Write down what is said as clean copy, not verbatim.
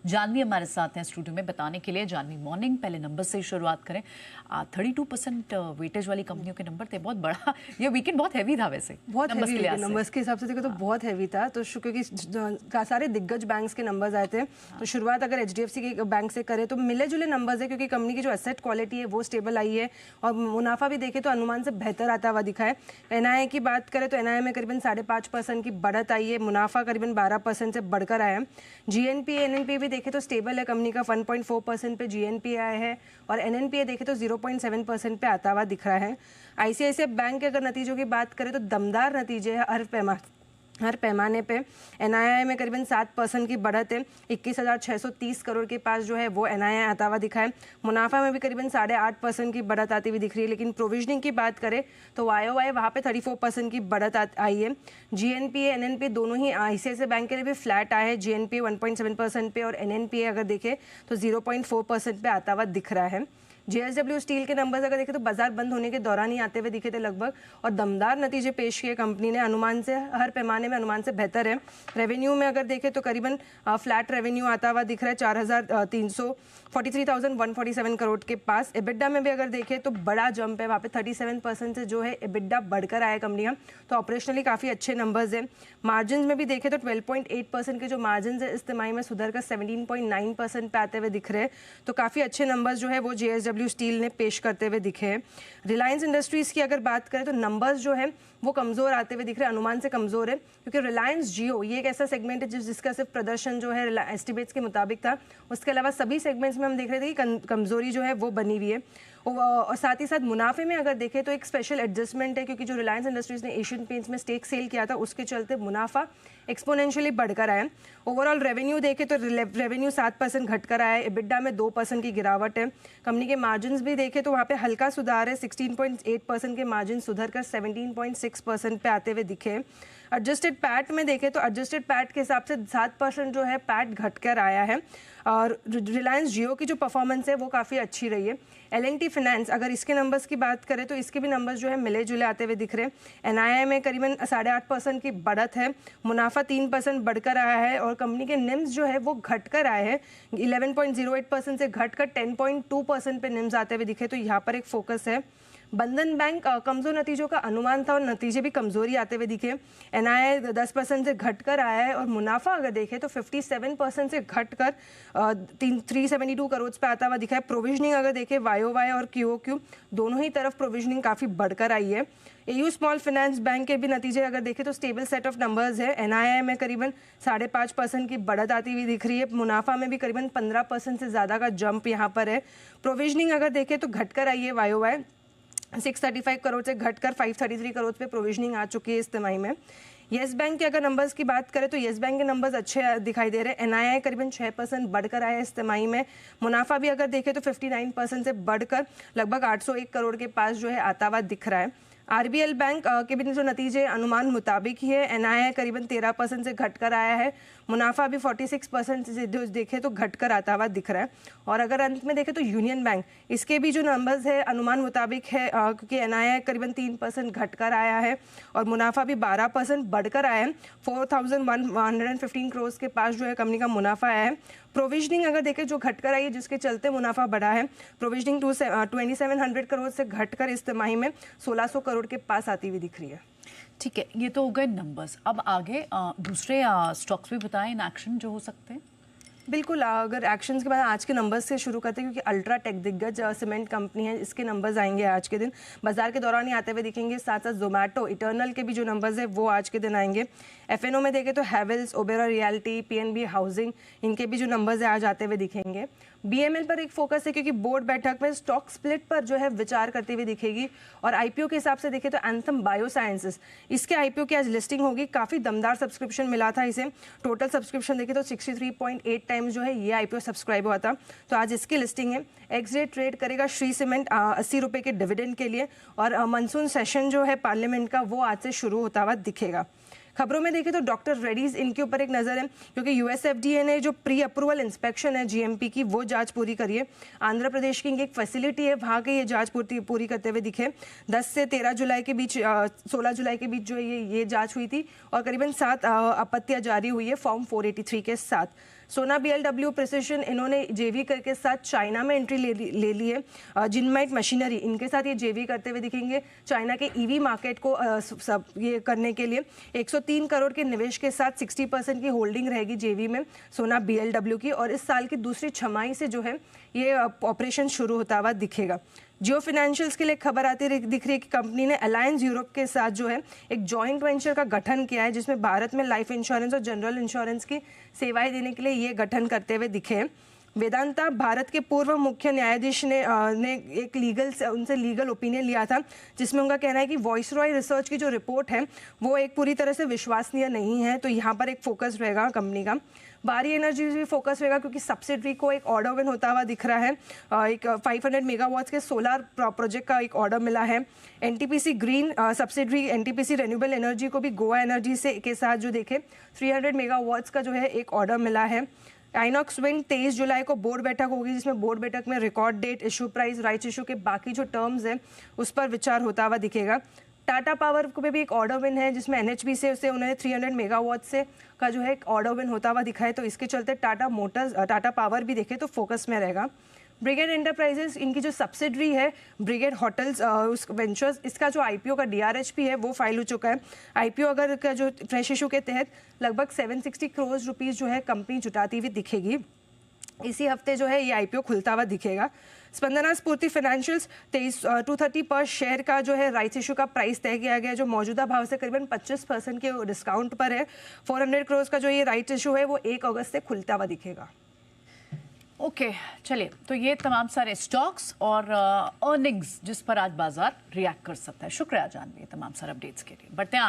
जानवी हमारे साथ हैं स्टूडियो में बताने के लिए। जानवी, मॉर्निंग पहले नंबर से ही शुरुआत करें। 32% वेटेज वाली कंपनियों के नंबर थे, बहुत बड़ा। ये वीकेंड बहुत हैवी था वैसे, बहुत हैवी नंबर्स के हिसाब से देखो तो बहुत हैवी था। तो क्योंकि सारे दिग्गज बैंक्स के नंबर्स आए थे, तो शुरुआत अगर HDFC के बैंक से करें तो मिले जुले नंबर्स है, क्योंकि कंपनी की जो एसेट क्वालिटी है वो स्टेबल आई है और मुनाफा भी देखे तो अनुमान से बेहतर आता हुआ दिखा है। NII की बात करें तो NII में करीबन 5.5% की बढ़त आई है, मुनाफा करीबन 12% से बढ़कर आया है। GNPA NNPA भी देखे तो स्टेबल है, कंपनी का 1.4% पे GNPA आया है और NNPA देखे तो 0.7% पे आता हुआ दिख रहा है। ICICI बैंक के अगर नतीजों की बात करें तो दमदार नतीजे है हर पैमाने पे। NII में करीबन 7% की बढ़त है, 21,630 करोड़ के पास जो है वो NII आता हुआ दिखा है। मुनाफा में भी करीबन 8.5% की बढ़त आती हुई दिख रही है। लेकिन प्रोविजनिंग की बात करें तो YOY वहाँ पे 34% की बढ़त आई है। GNPA NNPA दोनों ही ICICI बैंक के लिए भी फ्लैट आए हैं। GNPA 1.7% पे और NNPA अगर देखें तो 0.4% पे आता हुआ दिख रहा है। JSW स्टील के नंबर्स अगर देखें तो बाजार बंद होने के दौरान ही आते हुए दिखे थे लगभग, और दमदार नतीजे पेश किए कंपनी ने, अनुमान से हर पैमाने में अनुमान से बेहतर है। रेवेन्यू में अगर देखें तो करीबन फ्लैट रेवेन्यू आता हुआ दिख रहा है 43,147 करोड़ के पास। EBITDA में भी अगर देखें तो बड़ा जंप है, वहाँ पे 37% से जो है EBITDA बढ़कर आया कंपनी का, तो ऑपरेशनली काफ़ी अच्छे नंबर्स हैं। मार्जिन में भी देखें तो 12.8% के जो मार्जिन है इस तिमाही में सुधर कर 17.9% पे आते हुए दिख रहे हैं, तो काफ़ी अच्छे नंबर्स जो है वो JSW स्टील ने पेश करते हुए दिखे हैं। रिलायंस इंडस्ट्रीज की अगर बात करें तो नंबर्स जो है वो कमजोर आते हुए दिख रहे हैं, अनुमान से कमजोर है, क्योंकि रिलायंस जियो ये एक ऐसा सेगमेंट है जिसका सिर्फ प्रदर्शन जो है एस्टिमेट्स के मुताबिक था, उसके अलावा सभी सेगमेंट्स में हम देख रहे थे कि कमजोरी जो है वो बनी हुई है। और साथ ही साथ मुनाफे में अगर देखें तो एक स्पेशल एडजस्टमेंट है, क्योंकि जो रिलायंस इंडस्ट्रीज ने एशियन पेंट्स में स्टेक सेल किया था उसके चलते मुनाफा एक्सपोनेंशियली बढ़कर आया। ओवरऑल रेवेन्यू देखें तो रेवेन्यू 7% घटकर आया है, EBITDA में 2% की गिरावट है। कंपनी के मार्जिन भी देखें तो वहाँ पे हल्का सुधार है, 16.8% के मार्जिन सुधर कर 17.6% पे आते हुए दिखे। एडजस्टेड पैट में देखें तो एडजस्टेड पैट के हिसाब से 7% जो है पैट घटकर आया है, और रिलायंस जियो की जो परफॉर्मेंस है वो काफ़ी अच्छी रही है। L&T फाइनेंस अगर इसके नंबर्स की बात करें तो इसके भी नंबर्स जो है मिले जुले आते हुए दिख रहे हैं। NII में करीबन 8.5% की बढ़त है, मुनाफा 3% बढ़कर आया है और कंपनी के निम्स जो है वो घटकर आए हैं, 11.08% से घटकर 10.2% पे निम्स आते हुए दिखे, तो यहाँ पर एक फोकस है। बंधन बैंक कमजोर नतीजों का अनुमान था और नतीजे भी कमजोरी आते हुए दिखे। NII 10% से घटकर आया है और मुनाफा अगर देखें तो 57% से घटकर 372 करोड़ पे आता हुआ दिखा है। प्रोविजनिंग अगर देखें YOY और QOQ दोनों ही तरफ प्रोविजनिंग काफ़ी बढ़कर आई है। AU स्मॉल फाइनेंस बैंक के भी नतीजे अगर देखें तो स्टेबल सेट ऑफ नंबर्स है। NII में करीबन 5.5% की बढ़त आती हुई दिख रही है, मुनाफा में भी करीबन 15% से ज़्यादा का जंप यहाँ पर है। प्रोविजनिंग अगर देखें तो घटकर आई है, YOY 635 करोड़ से घटकर 533 करोड़ पे प्रोविजनिंग आ चुकी है इस तिमाही में। येस बैंक के अगर नंबर्स की बात करें तो येस बैंक के नंबर्स अच्छे दिखाई दे रहे हैं। NII करीबन 6% बढ़कर आया है इस तिमाही में, मुनाफा भी अगर देखें तो 59% से बढ़कर लगभग 801 करोड़ के पास जो है आता हुआ दिख रहा है। RBL बैंक के भी जो नतीजे अनुमान मुताबिक ही है। NII करीबन 13% से घटकर आया है, मुनाफा भी 46% से देखे तो घटकर आता हुआ दिख रहा है। और अगर अंत में देखें तो यूनियन बैंक, इसके भी जो नंबर्स है अनुमान मुताबिक है, क्योंकि NII करीबन 3% घटकर आया है और मुनाफा भी 12% बढ़कर आया है, 4,115 करोड़ के पास जो है कंपनी का मुनाफा आया है। प्रोविजनिंग अगर देखें जो घटकर आई है जिसके चलते मुनाफा बढ़ा है, प्रोविजनिंग 2700 करोड़ से घटकर इस तिमाही में 1600 करोड़ के पास आती हुई दिख रही है। ठीक है, ये तो हो गए नंबर्स। अब आगे दूसरे स्टॉक्स भी बताएं इन एक्शन जो हो सकते हैं। बिल्कुल, अगर एक्शंस के बाद आज के नंबर्स से शुरू करते हैं, क्योंकि अल्ट्राटेक दिग्गज सीमेंट कंपनी है, इसके नंबर्स आएंगे आज के दिन, बाजार के दौरान ही आते हुए दिखेंगे। साथ साथ जोमेटो, इटर्नल के भी जो नंबर्स है वो आज के दिन आएंगे। FNO में देखें तो Havells, Oberoi realty, PNB housing, इनके भी जो नंबर्स है आज आते हुए दिखेंगे। BML पर एक फोकस है, क्योंकि बोर्ड बैठक में स्टॉक स्प्लिट पर जो है विचार करती हुई दिखेगी। और IPO के हिसाब से देखें तो एंथम बायोसाइंसेस, इसके IPO की आज लिस्टिंग होगी। काफ़ी दमदार सब्सक्रिप्शन मिला था इसे, टोटल सब्सक्रिप्शन देखें तो 63.8 टाइम्स जो है ये IPO सब्सक्राइब हुआ था, तो आज इसकी लिस्टिंग है। एक्स ट्रेड करेगा श्री सीमेंट 80 रुपये के डिविडेंड के लिए, और मानसून सेशन जो है पार्लियामेंट का वो आज से शुरू होता हुआ दिखेगा। खबरों में देखें तो डॉक्टर रेड्डीज, इनके ऊपर एक नज़र है, क्योंकि US FDA ने जो प्री अप्रूवल इंस्पेक्शन है GMP की वो जांच पूरी करी है। आंध्र प्रदेश की एक फैसिलिटी है, वहाँ की ये जांच पूरी करते हुए दिखे। 10 से 13 जुलाई के बीच 16 जुलाई के बीच जो है ये जांच हुई थी, और करीबन 7 आपत्तियाँ जारी हुई है फॉर्म 483 के साथ। सोना BLW प्रिसिशन इन्होंने जेवी के साथ चाइना में एंट्री ले ली है। जिनमाइट मशीनरी इनके साथ ये जेवी करते हुए दिखेंगे चाइना के ईवी मार्केट को सब ये करने के लिए। 103 करोड़ के निवेश के साथ 60% की होल्डिंग रहेगी जेवी में सोना BLW की, और इस साल की दूसरी छमाही से जो है ये ऑपरेशन शुरू होता हुआ दिखेगा। जियो फाइनेंशियल्स के लिए खबर दिख रही है कि कंपनी ने अलायंस यूरोप के साथ जो है एक जॉइंट वेंचर का गठन किया है, जिसमें भारत में लाइफ इंश्योरेंस और जनरल इंश्योरेंस की सेवाएं देने के लिए ये गठन करते हुए दिखे हैं। वेदांता भारत के पूर्व मुख्य न्यायाधीश ने एक उनसे लीगल ओपिनियन लिया था, जिसमें उनका कहना है कि वॉइसरॉय रिसर्च की जो रिपोर्ट है वो एक पूरी तरह से विश्वसनीय नहीं है, तो यहाँ पर एक फोकस रहेगा कंपनी का। बारी एनर्जी भी फोकस रहेगा क्योंकि सब्सिडरी को एक ऑर्डर विन होता हुआ दिख रहा है। एक 500 मेगावाट्स के सोलर प्रोजेक्ट का एक ऑर्डर मिला है। NTPC green subsidiary NTPC renewable energy को भी गोवा एनर्जी से के साथ जो देखे 300 मेगावाट्स का जो है एक ऑर्डर मिला है। आइनॉक्स विंड 23 जुलाई को बोर्ड बैठक होगी, जिसमें बोर्ड बैठक में record date, issue price, rights issue के बाकी जो टर्म्स हैं उस पर विचार होता हुआ दिखेगा। टाटा पावर को भी एक ऑर्डर विन है, जिसमें NHP से उन्होंने 300 मेगावाट से का जो है एक ऑर्डर विन होता हुआ दिखा है, तो इसके चलते टाटा पावर भी देखे तो फोकस में रहेगा। ब्रिगेड एंटरप्राइजेस इनकी जो सब्सिडरी है ब्रिगेड होटल्स उस वेंचर्स, इसका जो IPO का DRHP है वो फाइल हो चुका है। IPO अगर का जो फ्रेश इशू के तहत लगभग 760 करोड़ रुपीस जो है कंपनी जुटाती हुई दिखेगी। इसी हफ्ते जो है ये IPO खुलता हुआ दिखेगा। स्पंदना स्फूर्ति फाइनेंशियल्स 230 पर शेयर का जो है राइट्स इशू का प्राइस तय किया गया, जो मौजूदा भाव से करीबन 25% के डिस्काउंट पर है। 400 करोड़ का जो ये राइट्स इशू है वो 1 अगस्त से खुलता हुआ दिखेगा। ओके चलिए, तो ये तमाम सारे स्टॉक्स और अर्निंग्स जिस पर आज बाजार रिएक्ट कर सकता है। शुक्रिया जानवी तमाम सारे अपडेट्स के लिए। बढ़ते हैं